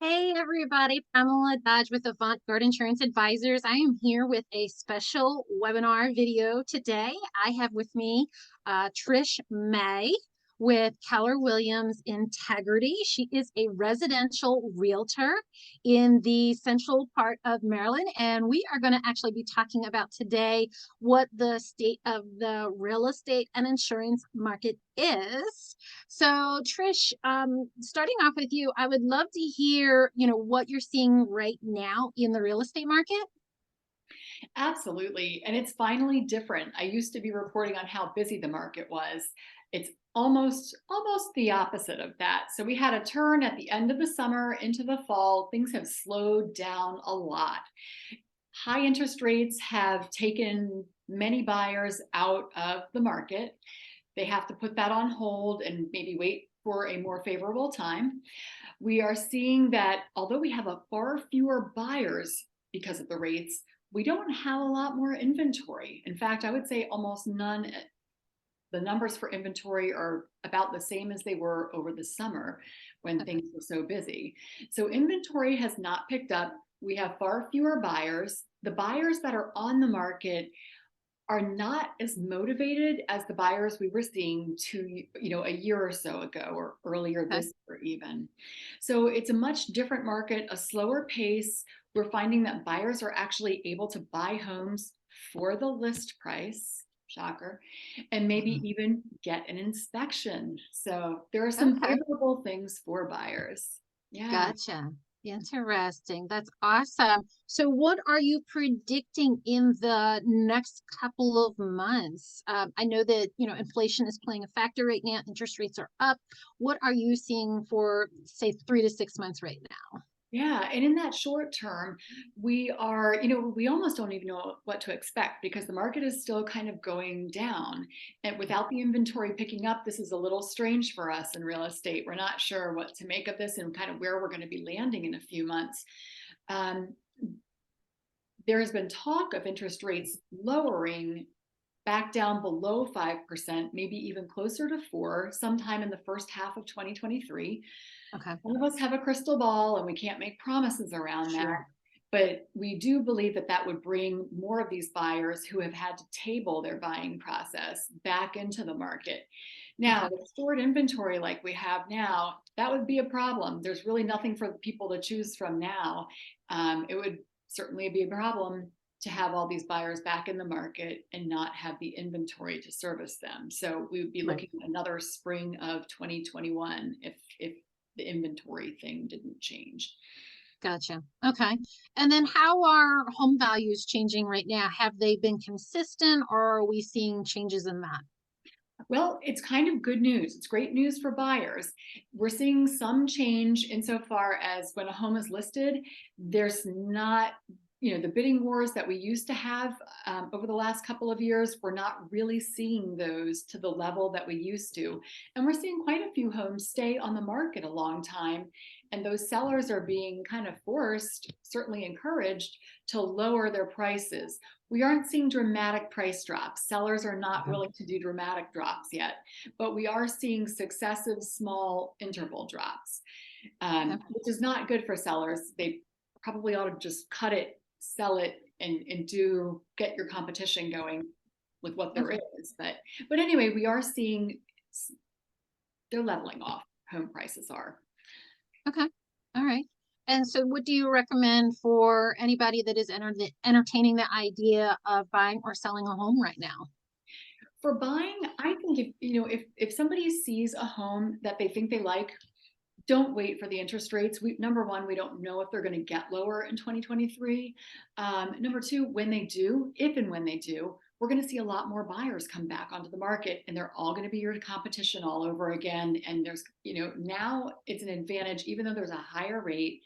Hey everybody, Pamela Dodge with Avant Insurance Advisors. I am here with a special webinar video today. I have with me Trish May with Keller Williams Integrity. She is a residential realtor in the central part of Maryland, and we are going to actually be talking about today what the state of the real estate and insurance market is. So, Trish, starting off with you, I would love to hear, what you're seeing right now in the real estate market. Absolutely. And it's finally different. I used to be reporting on how busy the market was. It's almost the opposite of that. So we had a turn at the end of the summer into the fall. Things have slowed down a lot. High interest rates have taken many buyers out of the market. They have to put that on hold and maybe wait for a more favorable time. We are seeing that although we have a far fewer buyers because of the rates, we don't have a lot more inventory. In fact, I would say almost none. The numbers for inventory are about the same as they were over the summer when Okay. things were so busy. So inventory has not picked up. We have far fewer buyers. The buyers that are on the market are not as motivated as the buyers we were seeing a year or so ago or earlier Okay. this year even. So it's a much different market, a slower pace. We're finding that buyers are actually able to buy homes for the list price, shocker, and maybe Mhm. even get an inspection. So there are some Okay. favorable things for buyers. Yeah. Gotcha. Interesting. That's awesome. So, what are you predicting in the next couple of months? I know that, inflation is playing a factor right now. Interest rates are up. What are you seeing for, say, 3 to 6 months right now? Yeah, and in that short term, we almost don't even know what to expect because the market is still kind of going down. And without the inventory picking up, this is a little strange for us in real estate. We're not sure what to make of this and kind of where we're going to be landing in a few months. Um, there has been talk of interest rates lowering back down below 5%, maybe even closer to 4 sometime in the first half of 2023. Okay. None of us have a crystal ball and we can't make promises around that. Sure. But we do believe that that would bring more of these buyers who have had to table their buying process back into the market. Now, Okay. with stored inventory like we have now, that would be a problem. There's really nothing for people to choose from now. It would certainly be a problem to have all these buyers back in the market and not have the inventory to service them. So we would be Right. looking at another spring of 2021 if the inventory thing didn't change. Gotcha. Okay. And then how are home values changing right now? Have they been consistent or are we seeing changes in that? Well, it's kind of good news. It's great news for buyers. We're seeing some change insofar as when a home is listed, there's not, the bidding wars that we used to have over the last couple of years, we're not really seeing those to the level that we used to. And we're seeing quite a few homes stay on the market a long time. And those sellers are being kind of forced, certainly encouraged, to lower their prices. We aren't seeing dramatic price drops. Sellers are not Okay. willing to do dramatic drops yet, but we are seeing successive small interval drops, Okay. which is not good for sellers. They probably ought to just cut it, sell it, and do get your competition going with what there Okay. is. But anyway, we are seeing they're leveling off. Home prices are. Okay. All right. And so what do you recommend for anybody that is entertaining the idea of buying or selling a home right now? For buying, I think if somebody sees a home that they think they like, don't wait for the interest rates. Number one, we don't know if they're going to get lower in 2023. Number two, when they do, if and when they do, we're going to see a lot more buyers come back onto the market, and they're all going to be your competition all over again. And now it's an advantage, even though there's a higher rate,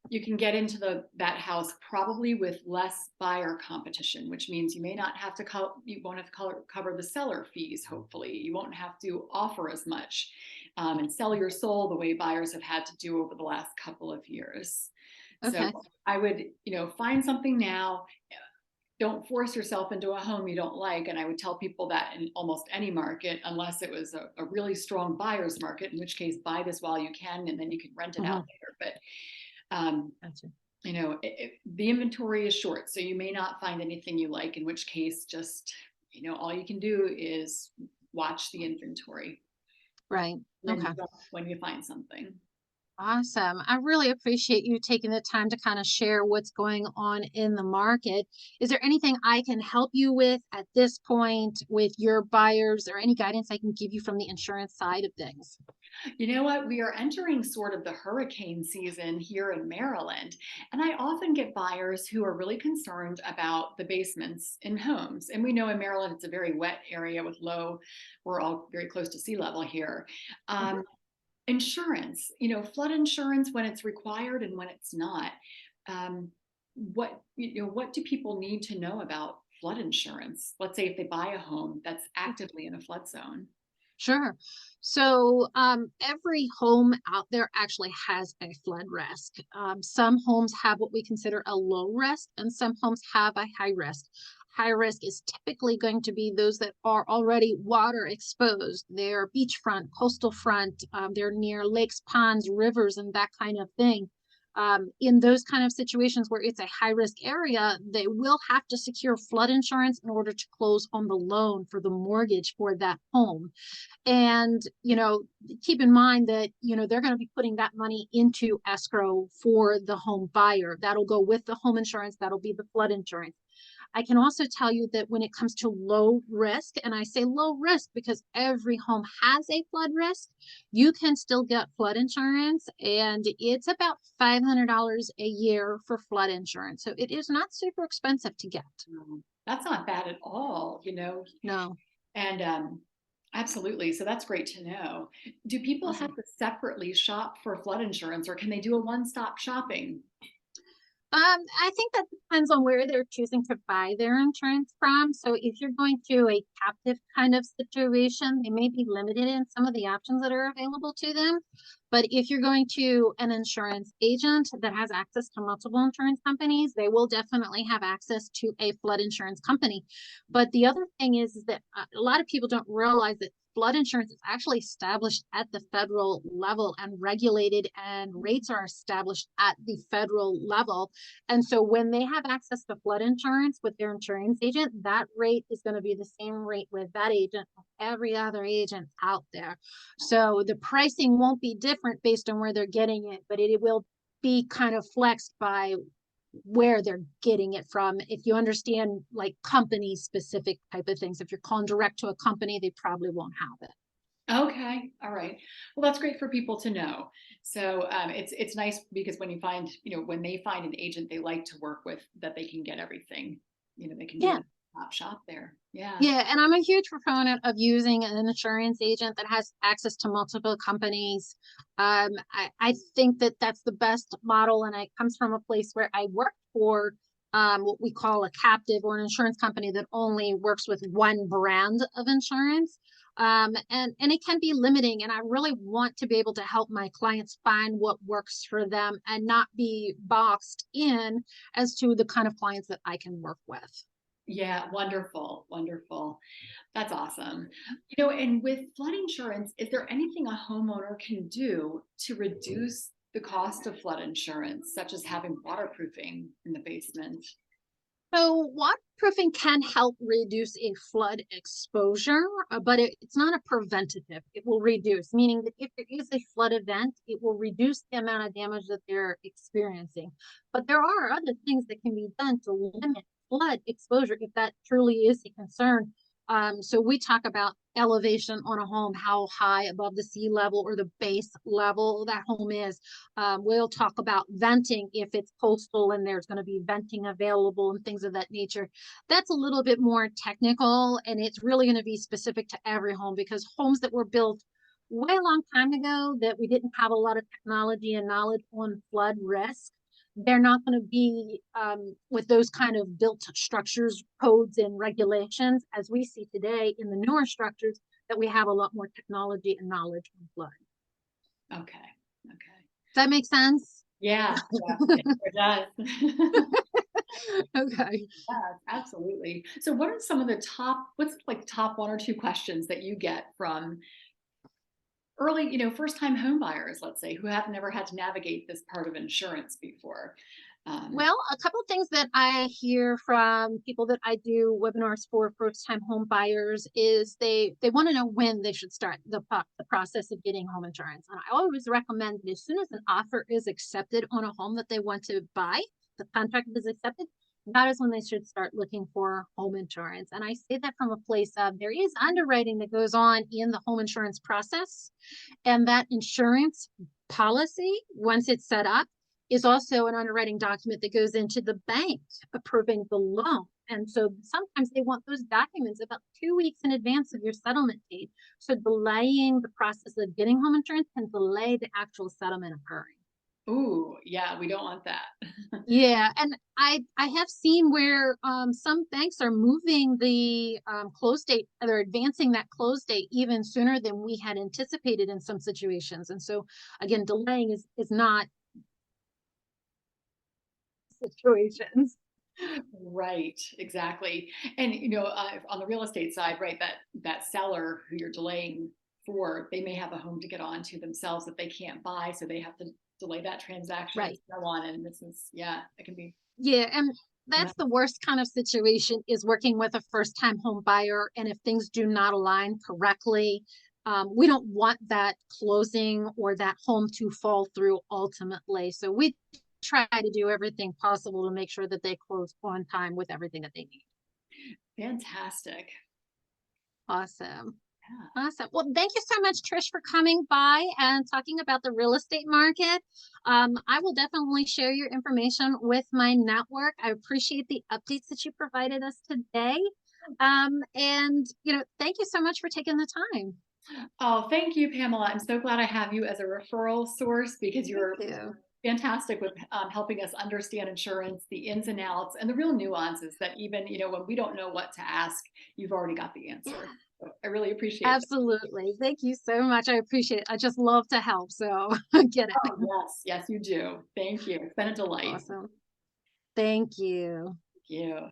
you can get into that house probably with less buyer competition, which means you may not have to you won't have to cover the seller fees. Hopefully, you won't have to offer as much and sell your soul the way buyers have had to do over the last couple of years. So Okay. I would, find something now. don't force yourself into a home you don't like. And I would tell people that in almost any market, unless it was a really strong buyer's market, in which case buy this while you can, and then you can rent it out Mhm. later. But Gotcha. the inventory is short, so you may not find anything you like, in which case just, all you can do is watch the inventory, Right. then Okay. jump when you find something. Awesome. I really appreciate you taking the time to kind of share what's going on in the market. Is there anything I can help you with at this point with your buyers, or any guidance I can give you from the insurance side of things? You know what? We are entering sort of the hurricane season here in Maryland. And I often get buyers who are really concerned about the basements in homes. And we know in Maryland, it's a very wet area with we're all very close to sea level here. Mhm. Um, Insurance, flood insurance when it's required and when it's not. Um, what do people need to know about flood insurance? Let's say if they buy a home that's actively in a flood zone. Sure. So every home out there actually has a flood risk. Some homes have what we consider a low risk, and some homes have a high risk. High risk is typically going to be those that are already water exposed. They're beachfront, coastal front, they're near lakes, ponds, rivers, and that kind of thing. In those kind of situations where it's a high risk area, they will have to secure flood insurance in order to close on the loan for the mortgage for that home. And, keep in mind that, they're going to be putting that money into escrow for the home buyer. That'll go with the home insurance. That'll be the flood insurance. I can also tell you that when it comes to low risk, and I say low risk because every home has a flood risk, you can still get flood insurance, and it's about $500 a year for flood insurance. So it is not super expensive to get. That's not bad at all. No. And absolutely. So that's great to know. Do people have Awesome. to separately shop for flood insurance, or can they do a one-stop shopping? I think that depends on where they're choosing to buy their insurance from. So if you're going to a captive kind of situation, they may be limited in some of the options that are available to them. But if you're going to an insurance agent that has access to multiple insurance companies, they will definitely have access to a flood insurance company. But the other thing is that a lot of people don't realize that flood insurance is actually established at the federal level and regulated, and rates are established at the federal level. And so when they have access to flood insurance with their insurance agent, that rate is going to be the same rate with that agent as every other agent out there. So the pricing won't be different based on where they're getting it, but it will be kind of flexed by where they're getting it from. If you understand like company specific type of things, if you're calling direct to a company, they probably won't have it. Okay, all right. Well, that's great for people to know. So it's nice because when they find an agent they like to work with, that they can get everything. They can do Yeah. a top shop there. Yeah. Yeah, and I'm a huge proponent of using an insurance agent that has access to multiple companies. I think that that's the best model, and it comes from a place where I worked for what we call a captive, or an insurance company that only works with one brand of insurance. And it can be limiting, and I really want to be able to help my clients find what works for them and not be boxed in as to the kind of clients that I can work with. Yeah, wonderful, wonderful. That's awesome. And with flood insurance, is there anything a homeowner can do to reduce the cost of flood insurance, such as having waterproofing in the basement? So waterproofing can help reduce a flood exposure, but it's not a preventative. It will reduce, meaning that if there is a flood event, it will reduce the amount of damage that they're experiencing. But there are other things that can be done to limit flood exposure if that truly is a concern. So we talk about elevation on a home, how high above the sea level or the base level that home is. We'll talk about venting if it's coastal and there's going to be venting available and things of that nature. That's a little bit more technical, and it's really going to be specific to every home, because homes that were built way a long time ago that we didn't have a lot of technology and knowledge on flood risk, they're not going to be with those kind of built structures, codes, and regulations as we see today in the newer structures that we have a lot more technology and knowledge on flood. Okay. Okay. Does that make sense? Yeah, yeah, it sure does. Okay. Yes, absolutely. So what are some of the what's like top one or two questions that you get from early, first time home buyers, let's say, who have never had to navigate this part of insurance before? Um, Well, a couple things that I hear from people that I do webinars for first-time home buyers is they want to know when they should start the process of getting home insurance. And I always recommend that as soon as an offer is accepted on a home that they want to buy, the contract is accepted, that is when they should start looking for home insurance. And I say that from a place of there is underwriting that goes on in the home insurance process, and that insurance policy, once it's set up, is also an underwriting document that goes into the bank approving the loan. And so sometimes they want those documents about 2 weeks in advance of your settlement date. So delaying the process of getting home insurance can delay the actual settlement occurring. ooh, yeah, we don't want that. Yeah, and I have seen where some banks are moving the close date, they're advancing that close date even sooner than we had anticipated in some situations. And so again, delaying is not situations. Right, exactly. And on the real estate side, right, that seller who you're delaying for, they may have a home to get onto themselves that they can't buy, so they have to delay that transaction and Right. so on. And this is, yeah, it can be. Yeah, and Yeah. that's the worst kind of situation is working with a first-time home buyer, and if things do not align correctly, we don't want that closing or that home to fall through ultimately. So we try to do everything possible to make sure that they close on time with everything that they need. Fantastic. Awesome. Yeah. Awesome. Well, thank you so much, Trish, for coming by and talking about the real estate market. I will definitely share your information with my network. I appreciate the updates that you provided us today. And, thank you so much for taking the time. Oh, thank you, Pamela. I'm so glad I have you as a referral source because Thank you're you. fantastic with helping us understand insurance, the ins and outs, and the real nuances that even, when we don't know what to ask, you've already got the Yeah, answer. So I really appreciate that. absolutely. Thank you so much. I appreciate it. I just love to help. So get it. Oh, yes, yes, you do. Thank you. It's been a delight. Awesome. Thank you. Thank you.